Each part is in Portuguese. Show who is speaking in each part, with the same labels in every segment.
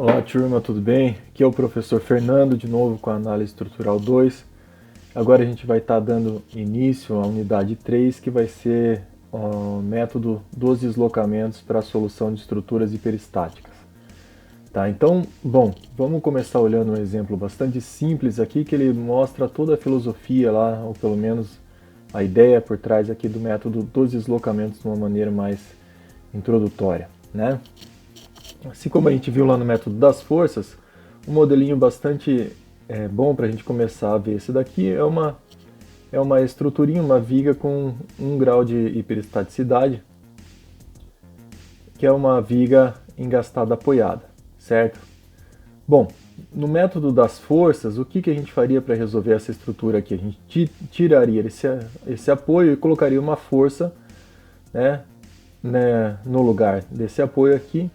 Speaker 1: Olá, turma, tudo bem? Aqui é o professor Fernando, de novo com a análise estrutural 2. Agora a gente vai estar dando início à unidade 3, que vai ser o método dos deslocamentos para a solução de estruturas hiperestáticas. Tá, então, bom, vamos começar olhando um exemplo bastante simples aqui, que ele mostra toda a filosofia lá, ou pelo menos a ideia por trás aqui do método dos deslocamentos de uma maneira mais introdutória, né? Assim como a gente viu lá no método das forças, um modelinho bastante bom para a gente começar a ver esse daqui é uma estruturinha, uma viga com 1 grau de hiperestaticidade, que é uma viga engastada apoiada, certo? Bom, no método das forças, o que a gente faria para resolver essa estrutura aqui? A gente tiraria esse apoio e colocaria uma força, né, no lugar desse apoio aqui.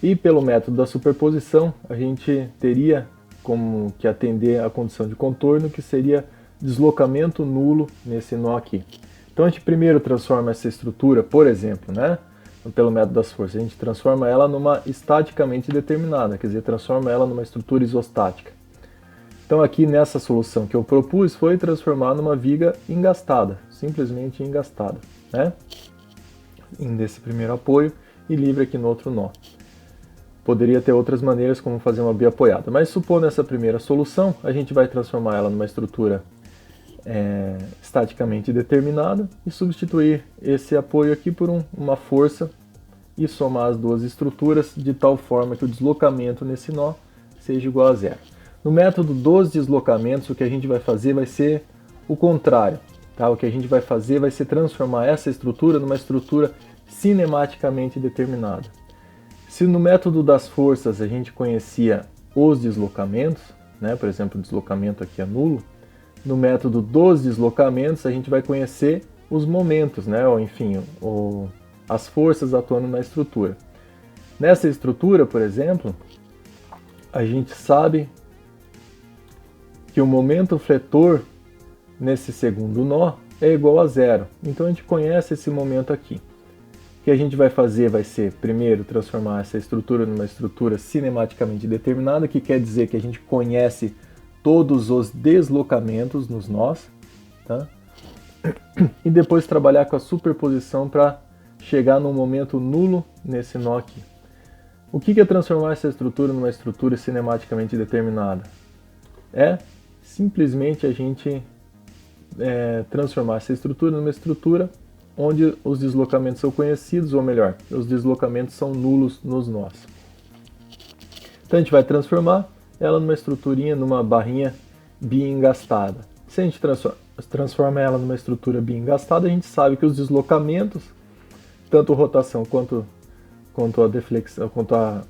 Speaker 1: E pelo método da superposição, a gente teria como que atender a condição de contorno, que seria deslocamento nulo nesse nó aqui. Então a gente primeiro transforma essa estrutura, por exemplo, né, pelo método das forças, a gente transforma ela numa estaticamente determinada, quer dizer, transforma ela numa estrutura isostática. Então aqui nessa solução que eu propus foi transformar numa viga engastada, simplesmente engastada, né, nesse primeiro apoio e livre aqui no outro nó. Poderia ter outras maneiras como fazer uma biapoiada, mas supondo essa primeira solução, a gente vai transformar ela numa estrutura estaticamente determinada e substituir esse apoio aqui por uma força e somar as duas estruturas de tal forma que o deslocamento nesse nó seja igual a zero. No método dos deslocamentos, o que a gente vai fazer vai ser o contrário. Tá? O que a gente vai fazer vai ser transformar essa estrutura numa estrutura cinematicamente determinada. Se no método das forças a gente conhecia os deslocamentos, né, por exemplo, o deslocamento aqui é nulo, no método dos deslocamentos a gente vai conhecer os momentos, né, ou enfim, as forças atuando na estrutura. Nessa estrutura, por exemplo, a gente sabe que o momento fletor nesse segundo nó é igual a zero. Então a gente conhece esse momento aqui. O que a gente vai fazer vai ser, primeiro, transformar essa estrutura numa estrutura cinematicamente determinada, que quer dizer que a gente conhece todos os deslocamentos nos nós, tá? E depois trabalhar com a superposição para chegar num momento nulo nesse nó aqui. O que é transformar essa estrutura numa estrutura cinematicamente determinada? É simplesmente a gente transformar essa estrutura numa estrutura onde os deslocamentos são conhecidos, ou melhor, os deslocamentos são nulos nos nós. Então a gente vai transformar ela numa estruturinha, numa barrinha biengastada. Se a gente transforma ela numa estrutura biengastada, a gente sabe que os deslocamentos, tanto rotação quanto a deflexão,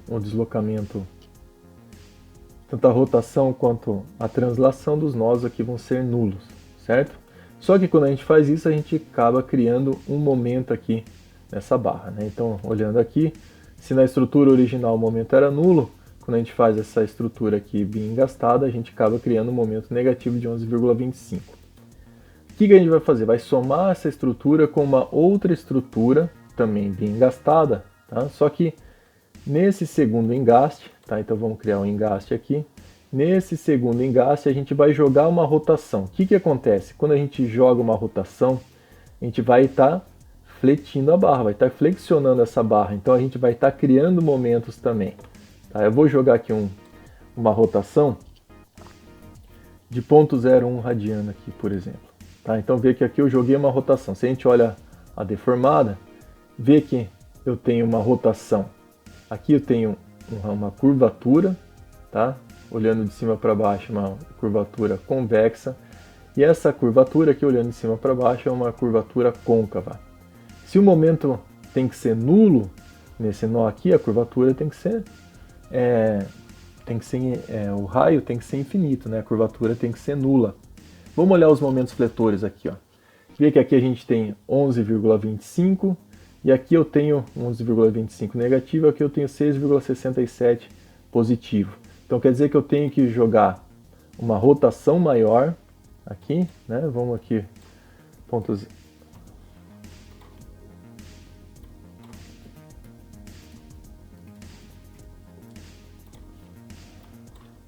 Speaker 1: o deslocamento, tanto a rotação quanto a translação dos nós aqui vão ser nulos, certo? Só que quando a gente faz isso, a gente acaba criando um momento aqui nessa barra, né? Então, olhando aqui, se na estrutura original o momento era nulo, quando a gente faz essa estrutura aqui bem engastada, a gente acaba criando um momento negativo de 11,25. O que a gente vai fazer? Vai somar essa estrutura com uma outra estrutura, também bem engastada, tá? Só que nesse segundo engaste, tá? Então vamos criar um engaste aqui. Nesse segundo engaste, a gente vai jogar uma rotação. O que acontece? Quando a gente joga uma rotação, a gente vai estar fletindo a barra, vai estar flexionando essa barra. Então a gente vai estar criando momentos também. Tá? Eu vou jogar aqui uma rotação de 0,01 radiano aqui, por exemplo. Tá? Então vê que aqui eu joguei uma rotação. Se a gente olha a deformada, vê que eu tenho uma rotação. Aqui eu tenho uma curvatura, tá? Olhando de cima para baixo, uma curvatura convexa. E essa curvatura aqui, olhando de cima para baixo, é uma curvatura côncava. Se o momento tem que ser nulo, nesse nó aqui, a curvatura tem que ser... o raio tem que ser infinito, né? A curvatura tem que ser nula. Vamos olhar os momentos fletores aqui, ó. Vê que aqui a gente tem 11,25 e aqui eu tenho 11,25 negativo, aqui eu tenho 6,67 positivo. Então quer dizer que eu tenho que jogar uma rotação maior aqui, né? Vamos aqui, pontos.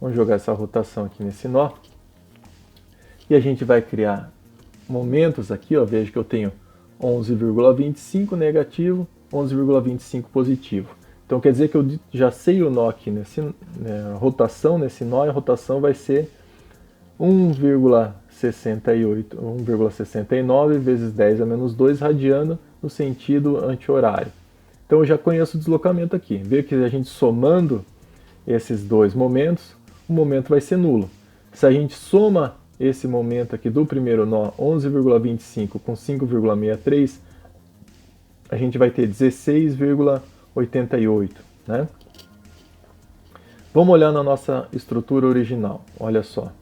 Speaker 1: Vamos jogar essa rotação aqui nesse nó. E a gente vai criar momentos aqui, ó, veja que eu tenho 11,25 negativo, 11,25 positivo. Então quer dizer que eu já sei o nó aqui, rotação nesse nó, e a rotação vai ser 1,69 vezes 10 a menos 2 radiano no sentido anti-horário. Então eu já conheço o deslocamento aqui. Veja que a gente somando esses dois momentos, o momento vai ser nulo. Se a gente soma esse momento aqui do primeiro nó, 11,25 com 5,63, a gente vai ter 16,88, né? Vamos olhar na nossa estrutura original. Olha só.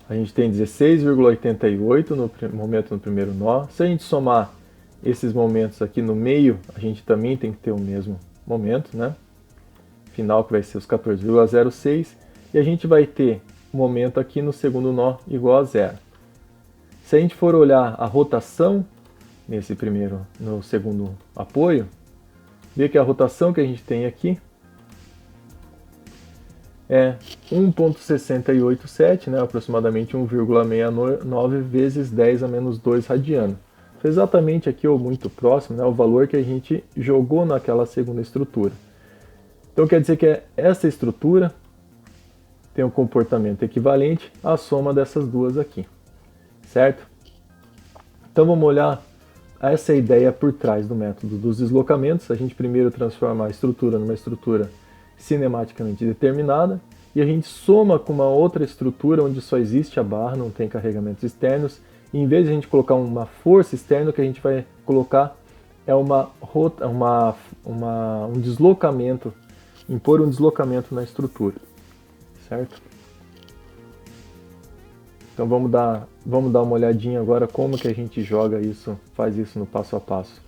Speaker 1: A gente tem 16,88 no momento no primeiro nó. Se a gente somar esses momentos aqui no meio, a gente também tem que ter o mesmo momento, né? Final que vai ser os 14,06. E a gente vai ter o momento aqui no segundo nó igual a zero. Se a gente for olhar a rotação no segundo apoio, vê que a rotação que a gente tem aqui é 1,687, né, aproximadamente 1,69 vezes 10 a menos 2 radiano. Foi exatamente aqui, ou muito próximo, né, o valor que a gente jogou naquela segunda estrutura. Então quer dizer que essa estrutura tem um comportamento equivalente à soma dessas duas aqui, certo? Então vamos olhar essa ideia por trás do método dos deslocamentos. A gente primeiro transforma a estrutura numa estrutura cinematicamente determinada e a gente soma com uma outra estrutura onde só existe a barra, não tem carregamentos externos, e em vez de a gente colocar uma força externa, o que a gente vai colocar é um deslocamento, impor um deslocamento na estrutura, certo? Então vamos dar uma olhadinha agora como que a gente joga isso, faz isso no passo a passo.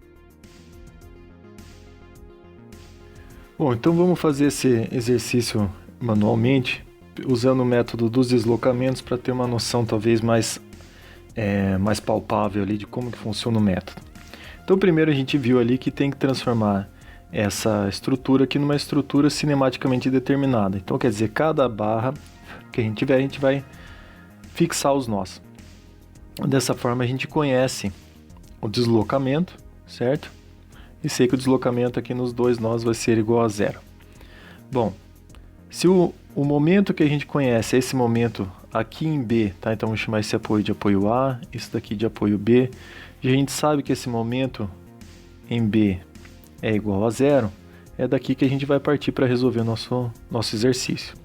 Speaker 1: Bom, então vamos fazer esse exercício manualmente, usando o método dos deslocamentos para ter uma noção talvez mais palpável ali de como que funciona o método. Então primeiro a gente viu ali que tem que transformar essa estrutura aqui numa estrutura cinematicamente determinada. Então quer dizer, cada barra que a gente tiver, a gente vai fixar os nós. Dessa forma a gente conhece o deslocamento, certo? E sei que o deslocamento aqui nos dois nós vai ser igual a zero. Bom, se o momento que a gente conhece é esse momento aqui em B, tá? Então vamos chamar esse apoio de apoio A, isso daqui de apoio B. E a gente sabe que esse momento em B é igual a zero. É daqui que a gente vai partir para resolver o nosso exercício.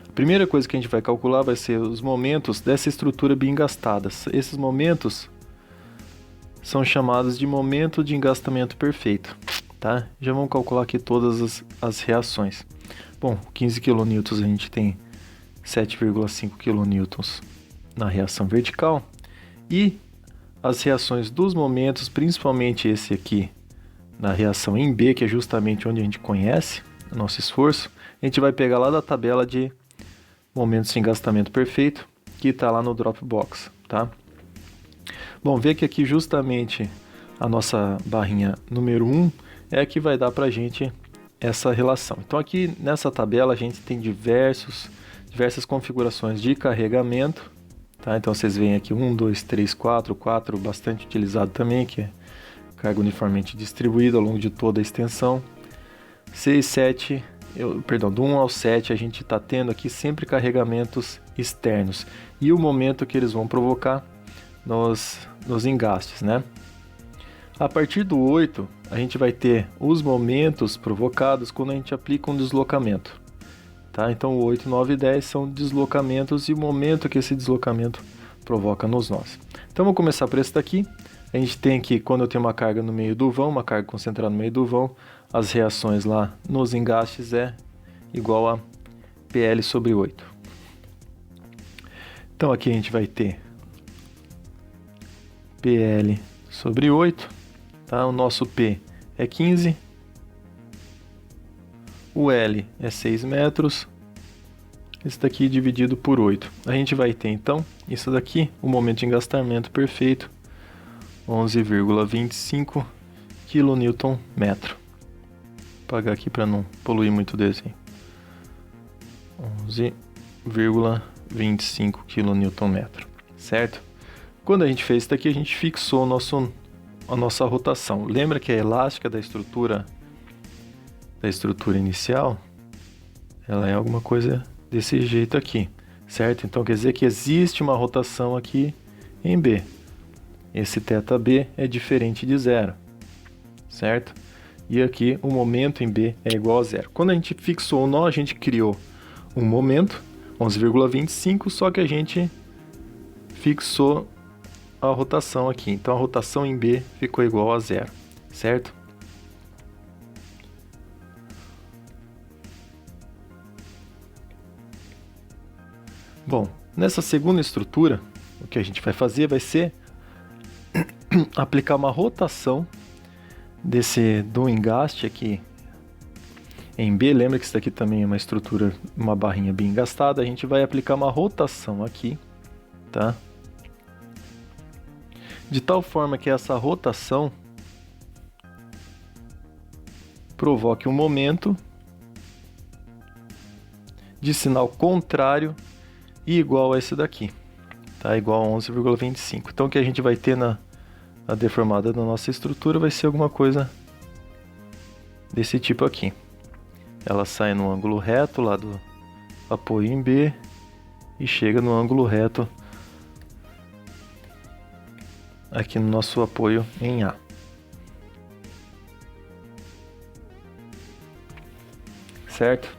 Speaker 1: A primeira coisa que a gente vai calcular vai ser os momentos dessa estrutura biengastada. Esses momentos são chamados de momento de engastamento perfeito, tá? Já vamos calcular aqui todas as reações. Bom, 15 kN a gente tem 7,5 kN na reação vertical, e as reações dos momentos, principalmente esse aqui na reação em B, que é justamente onde a gente conhece o nosso esforço, a gente vai pegar lá da tabela de momentos de engastamento perfeito, que está lá no Dropbox, tá? Bom, vê que aqui justamente a nossa barrinha número 1 é a que vai dar para a gente essa relação. Então aqui nessa tabela a gente tem diversas configurações de carregamento, tá? Então vocês veem aqui 1, 2, 3, 4, bastante utilizado também, que é carga uniformemente distribuída ao longo de toda a extensão. 6, 7, do 1 ao 7 a gente está tendo aqui sempre carregamentos externos e o momento que eles vão provocar nos engastes, né? A partir do 8 a gente vai ter os momentos provocados quando a gente aplica um deslocamento, tá? Então o 8, 9 e 10 são deslocamentos e o momento que esse deslocamento provoca nos nós. Então vamos começar por esse daqui. A gente tem que, quando eu tenho uma carga no meio do vão, uma carga concentrada no meio do vão, as reações lá nos engastes é igual a PL sobre 8. Então aqui a gente vai ter PL sobre 8, tá? O nosso P é 15, o L é 6 metros, esse daqui dividido por 8. A gente vai ter então, isso daqui, o momento de engastamento perfeito, 11,25 kN/m. Vou apagar aqui para não poluir muito o desenho. 11,25 kN, certo? Quando a gente fez isso daqui, a gente fixou a nossa rotação. Lembra que a elástica da estrutura inicial, ela é alguma coisa desse jeito aqui, certo? Então quer dizer que existe uma rotação aqui em B. Esse θB é diferente de zero, certo? E aqui o momento em B é igual a zero. Quando a gente fixou o nó, a gente criou um momento, 11,25, só que a gente fixou a rotação aqui. Então a rotação em B ficou igual a zero, certo? Bom, nessa segunda estrutura, o que a gente vai fazer vai ser aplicar uma rotação do engaste aqui em B. Lembra que isso daqui também é uma estrutura, uma barrinha bem engastada. A gente vai aplicar uma rotação aqui, tá? De tal forma que essa rotação provoque um momento de sinal contrário e igual a esse daqui, tá? Igual a 11,25. Então o que a gente vai ter na deformada da nossa estrutura vai ser alguma coisa desse tipo aqui. Ela sai no ângulo reto lá do apoio em B e chega no ângulo reto aqui no nosso apoio em A. Certo?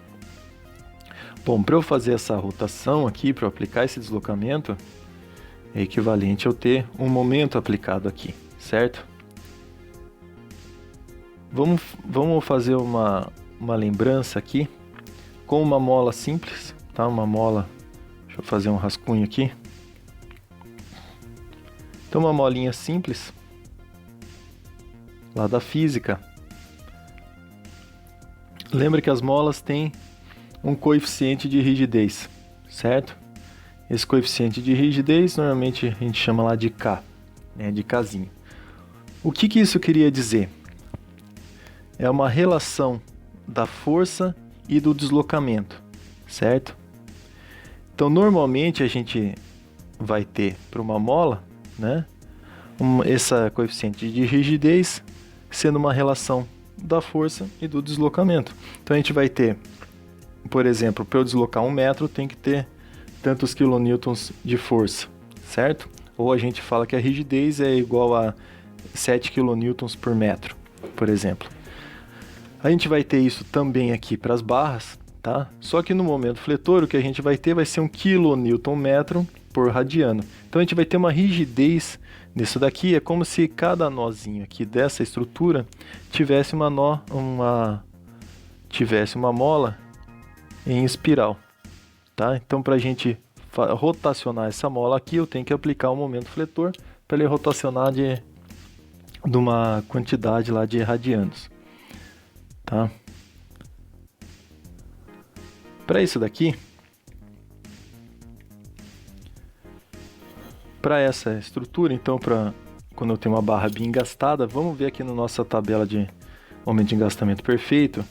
Speaker 1: Bom, para eu fazer essa rotação aqui, para eu aplicar esse deslocamento, é equivalente a eu ter um momento aplicado aqui, certo? Vamos fazer uma lembrança aqui com uma mola simples, tá? Uma mola, deixa eu fazer um rascunho aqui. Então uma molinha simples, lá da física. Lembra que as molas têm um coeficiente de rigidez, certo? Esse coeficiente de rigidez, normalmente a gente chama lá de K, né, de Kzinho. O que isso queria dizer? É uma relação da força e do deslocamento, certo? Então, normalmente a gente vai ter para uma mola, né, essa coeficiente de rigidez sendo uma relação da força e do deslocamento. Então, a gente vai ter, por exemplo, para eu deslocar 1 metro, tem que ter tantos quilonewtons de força, certo? Ou a gente fala que a rigidez é igual a 7 quilonewtons por metro, por exemplo. A gente vai ter isso também aqui para as barras, tá? Só que no momento fletor, o que a gente vai ter vai ser 1 kNm por radiano. Então a gente vai ter uma rigidez nisso daqui, é como se cada nozinho aqui dessa estrutura tivesse uma mola em espiral. Tá? Então, para a gente rotacionar essa mola aqui, eu tenho que aplicar o momento fletor para ele rotacionar de uma quantidade lá de radianos. Tá? Para isso daqui, para essa estrutura, então, quando eu tenho uma barra bem engastada, vamos ver aqui na nossa tabela de momento de engastamento perfeito,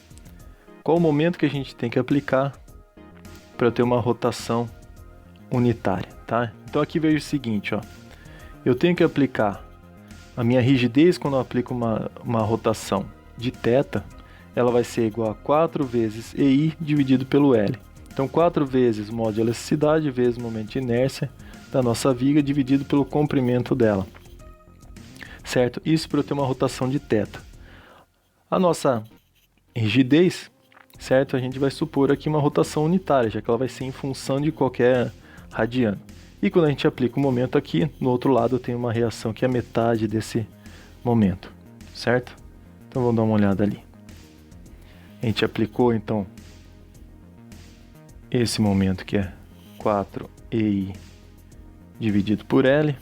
Speaker 1: qual o momento que a gente tem que aplicar para eu ter uma rotação unitária, tá? Então aqui vejo o seguinte, ó, eu tenho que aplicar a minha rigidez quando eu aplico uma rotação de θ, ela vai ser igual a 4 vezes EI dividido pelo L. Então 4 vezes o modo de elasticidade vezes o momento de inércia da nossa viga dividido pelo comprimento dela, certo? Isso para eu ter uma rotação de θ. A nossa rigidez, certo? A gente vai supor aqui uma rotação unitária, já que ela vai ser em função de qualquer radiano. E quando a gente aplica o momento aqui, no outro lado eu tenho uma reação que é metade desse momento, certo? Então vamos dar uma olhada ali. A gente aplicou então esse momento que é 4EI dividido por L.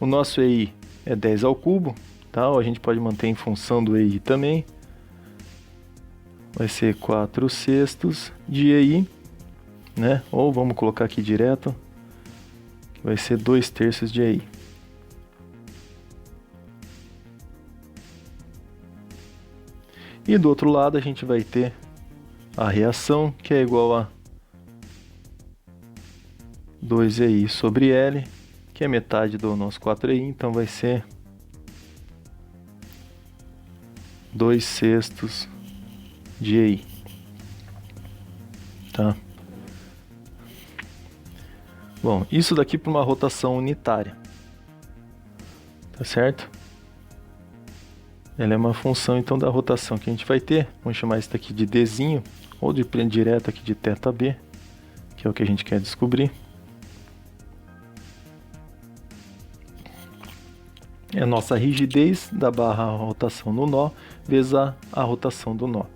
Speaker 1: O nosso EI é 10 ao cubo, tá? Ou a gente pode manter em função do EI também. Vai ser 4/6 de EI, né? Ou vamos colocar aqui direto, que vai ser 2/3 de EI. E do outro lado a gente vai ter a reação, que é igual a 2EI sobre L, que é metade do nosso 4EI, então vai ser 2/6 de EI. Tá? Bom, isso daqui para uma rotação unitária. Tá certo? Ela é uma função então da rotação que a gente vai ter. Vamos chamar isso daqui de Dzinho, ou de direto aqui de θB, que é o que a gente quer descobrir. É a nossa rigidez da barra rotação no nó vezes a rotação do nó.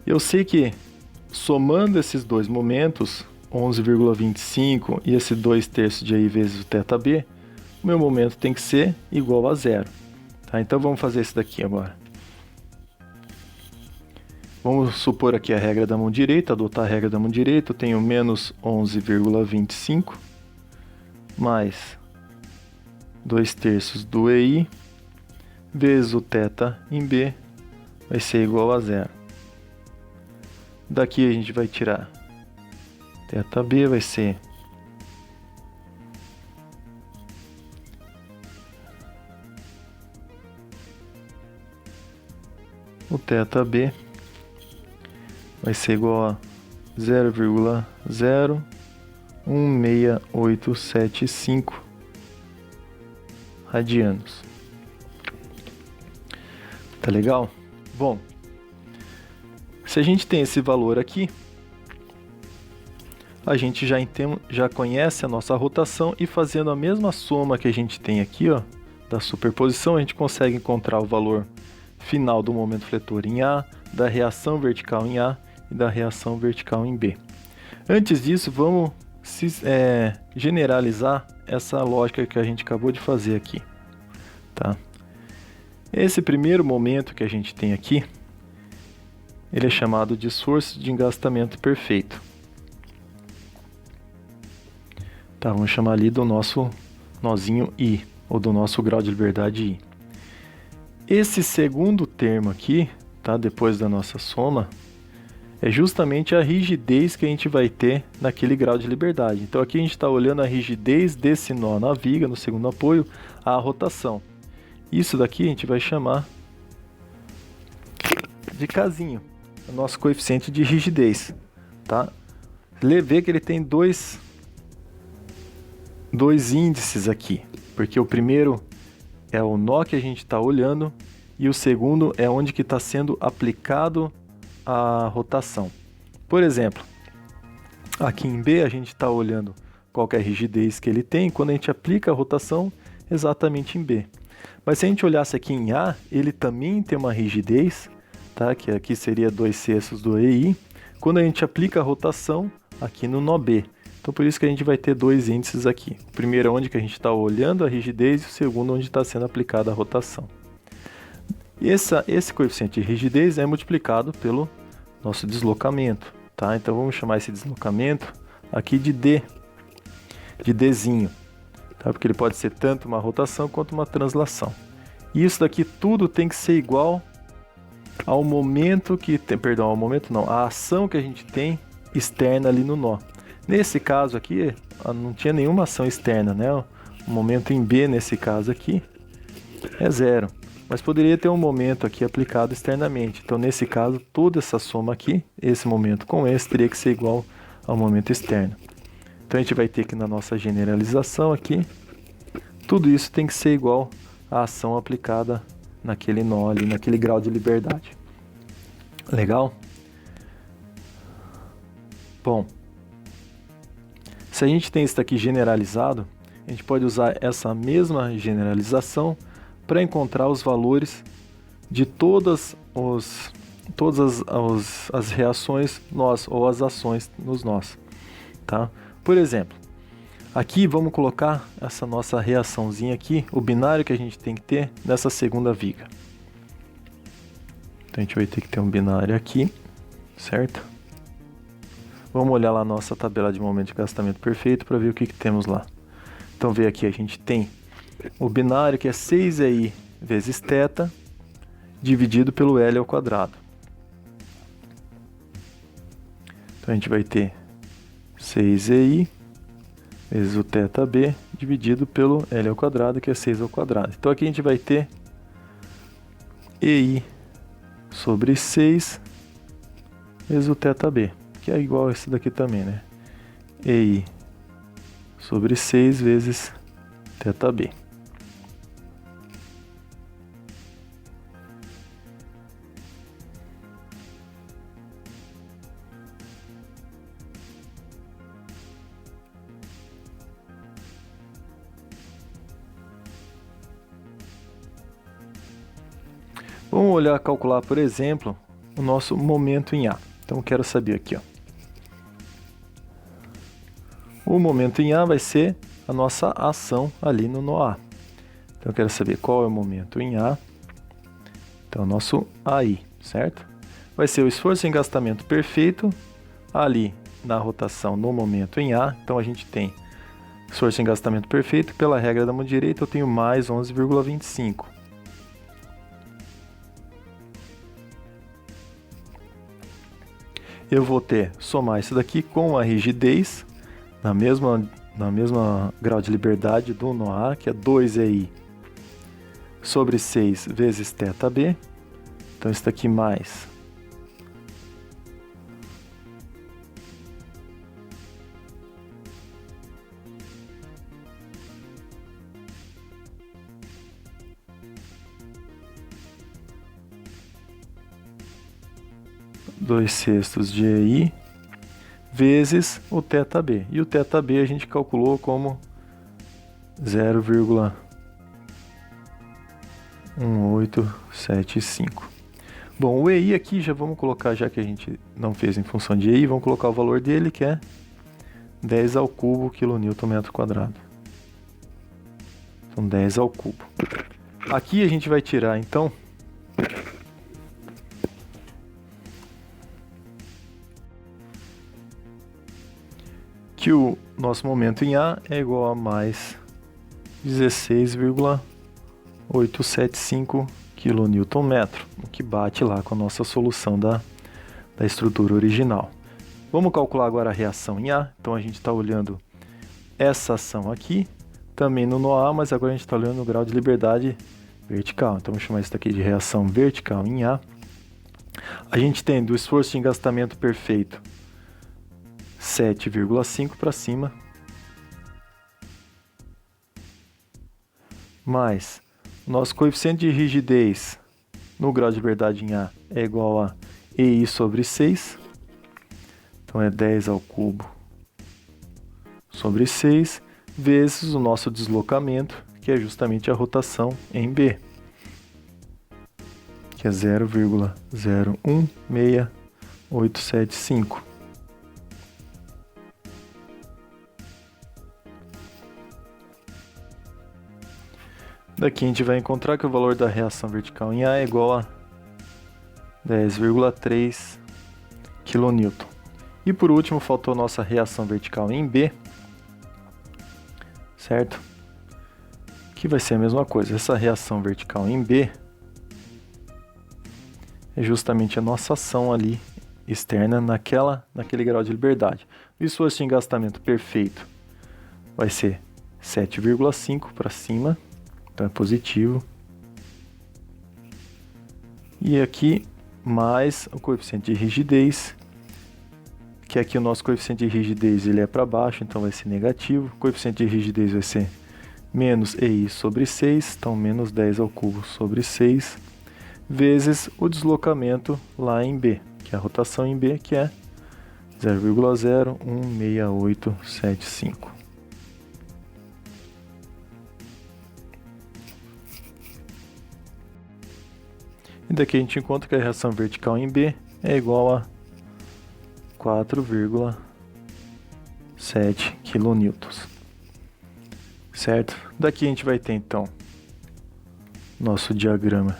Speaker 1: Eu sei que somando esses dois momentos, 11,25 e esse 2/3 de EI vezes o θB, o meu momento tem que ser igual a zero. Tá? Então vamos fazer isso daqui agora. Vamos supor aqui a regra da mão direita, adotar a regra da mão direita. Eu tenho menos 11,25 mais 2/3 do EI vezes o θ em B vai ser igual a zero. Daqui a gente vai tirar θB, vai ser o θB vai ser igual a 0,01685 radianos. Tá legal? Bom, se a gente tem esse valor aqui, a gente já conhece a nossa rotação, e fazendo a mesma soma que a gente tem aqui, ó, da superposição, a gente consegue encontrar o valor final do momento fletor em A, da reação vertical em A e da reação vertical em B. Antes disso, vamos generalizar essa lógica que a gente acabou de fazer aqui. Tá? Esse primeiro momento que a gente tem aqui, ele é chamado de esforço de engastamento perfeito. Tá, vamos chamar ali do nosso nozinho I, ou do nosso grau de liberdade I. Esse segundo termo aqui, tá, depois da nossa soma, é justamente a rigidez que a gente vai ter naquele grau de liberdade. Então aqui a gente está olhando a rigidez desse nó na viga, no segundo apoio, a rotação. Isso daqui a gente vai chamar de Kzinho, o nosso coeficiente de rigidez. Tá? Vê que ele tem dois índices aqui, porque o primeiro é o nó que a gente está olhando e o segundo é onde que está sendo aplicado a rotação. Por exemplo, aqui em B a gente está olhando qual que é a rigidez que ele tem quando a gente aplica a rotação exatamente em B. Mas se a gente olhasse aqui em A, ele também tem uma rigidez, tá? Que aqui seria 2/6 do EI, quando a gente aplica a rotação aqui no nó B. Então por isso que a gente vai ter dois índices aqui. O primeiro é onde que a gente está olhando a rigidez e o segundo onde está sendo aplicada a rotação. E esse coeficiente de rigidez é multiplicado pelo nosso deslocamento. Tá? Então vamos chamar esse deslocamento aqui de D, de Dzinho. Tá? Porque ele pode ser tanto uma rotação quanto uma translação. E isso daqui tudo tem que ser igual ao momento que tem, perdão, ao momento não, a ação que a gente tem externa ali no nó. Nesse caso aqui, não tinha nenhuma ação externa, né? O momento em B, nesse caso aqui, é zero. Mas poderia ter um momento aqui aplicado externamente. Então, nesse caso, toda essa soma aqui, esse momento com esse, teria que ser igual ao momento externo. Então, a gente vai ter que, na nossa generalização aqui, tudo isso tem que ser igual à ação aplicada naquele nó ali, naquele grau de liberdade. Legal? Bom, se a gente tem isso aqui generalizado, a gente pode usar essa mesma generalização para encontrar os valores de todas as reações nós, ou as ações nos nós. Tá? Por exemplo, aqui vamos colocar essa nossa reaçãozinha aqui, o binário que a gente tem que ter nessa segunda viga. Então a gente vai ter que ter um binário aqui, certo? Vamos olhar lá a nossa tabela de momento de gastamento perfeito para ver o que temos lá. Então vê aqui, a gente tem o binário que é 6EI vezes θ dividido pelo L ao quadrado. Então a gente vai ter 6EI vezes o θb dividido pelo L ao quadrado, que é 6 ao quadrado. Então aqui a gente vai ter EI sobre 6 vezes o θb, que é igual a esse daqui também, né? EI sobre 6 vezes θb. Vamos olhar, calcular, por exemplo, o nosso momento em A. Então eu quero saber aqui, ó. O momento em A vai ser a nossa ação ali no nó A. Então eu quero saber qual é o momento em A. Então o nosso AI, certo? Vai ser o esforço em gastamento perfeito ali na rotação no momento em A. Então a gente tem esforço em gastamento perfeito, pela regra da mão direita eu tenho mais 11,25. Eu vou somar isso daqui com a rigidez, na mesma grau de liberdade do nó A, que é 2EI sobre 6 vezes θb. Então isso daqui mais 2/6 de EI vezes o θb. E o θb a gente calculou como 0,1875. Bom, o EI aqui já vamos colocar, já que a gente não fez em função de EI, vamos colocar o valor dele, que é 10 ao cubo quilonewton metro quadrado. Então 10 ao cubo. Aqui a gente vai tirar então que o nosso momento em A é igual a mais 16,875 kNm, o que bate lá com a nossa solução da estrutura original. Vamos calcular agora a reação em A. Então a gente está olhando essa ação aqui, também no nó A, mas agora a gente está olhando o grau de liberdade vertical. Então vamos chamar isso daqui de reação vertical em A. A gente tem do esforço de engastamento perfeito 7,5 para cima, mais nosso coeficiente de rigidez no grau de liberdade em A é igual a EI sobre 6, então é 10 ao cubo sobre 6, vezes o nosso deslocamento, que é justamente a rotação em B, que é 0,016875. Daqui a gente vai encontrar que o valor da reação vertical em A é igual a 10,3 kN. E por último, faltou a nossa reação vertical em B, certo? Que vai ser a mesma coisa. Essa reação vertical em B é justamente a nossa ação ali externa naquele grau de liberdade. O esforço de engastamento perfeito vai ser 7,5 para cima. Então é positivo. E aqui mais o coeficiente de rigidez, que aqui o nosso coeficiente de rigidez ele é para baixo, então vai ser negativo. O coeficiente de rigidez vai ser menos EI sobre 6, então menos 10 ao cubo sobre 6, vezes o deslocamento lá em B, que é a rotação em B, que é 0,016875. E daqui a gente encontra que a reação vertical em B é igual a 4,7 kN. Certo? Daqui a gente vai ter então nosso diagrama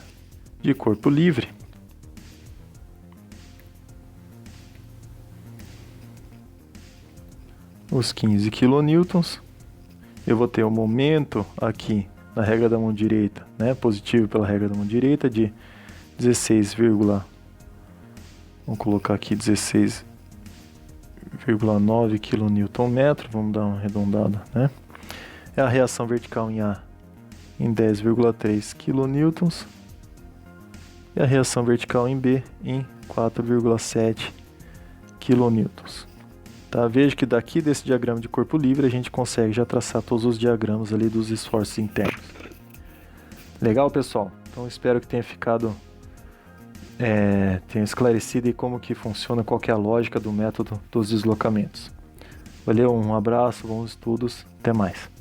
Speaker 1: de corpo livre. Os 15 kN. Eu vou ter o momento aqui na regra da mão direita, né, positivo pela regra da mão direita, de 16, vamos colocar aqui 16,8 9,9 kN, vamos dar uma arredondada, né? É a reação vertical em A em 10,3 kN e a reação vertical em B em 4,7 kN. Tá? Veja que daqui desse diagrama de corpo livre a gente consegue já traçar todos os diagramas ali dos esforços internos. Legal, pessoal? Então espero que tenha ficado tenha esclarecido aí como que funciona, qual que é a lógica do método dos deslocamentos. Valeu, um abraço, bons estudos, até mais.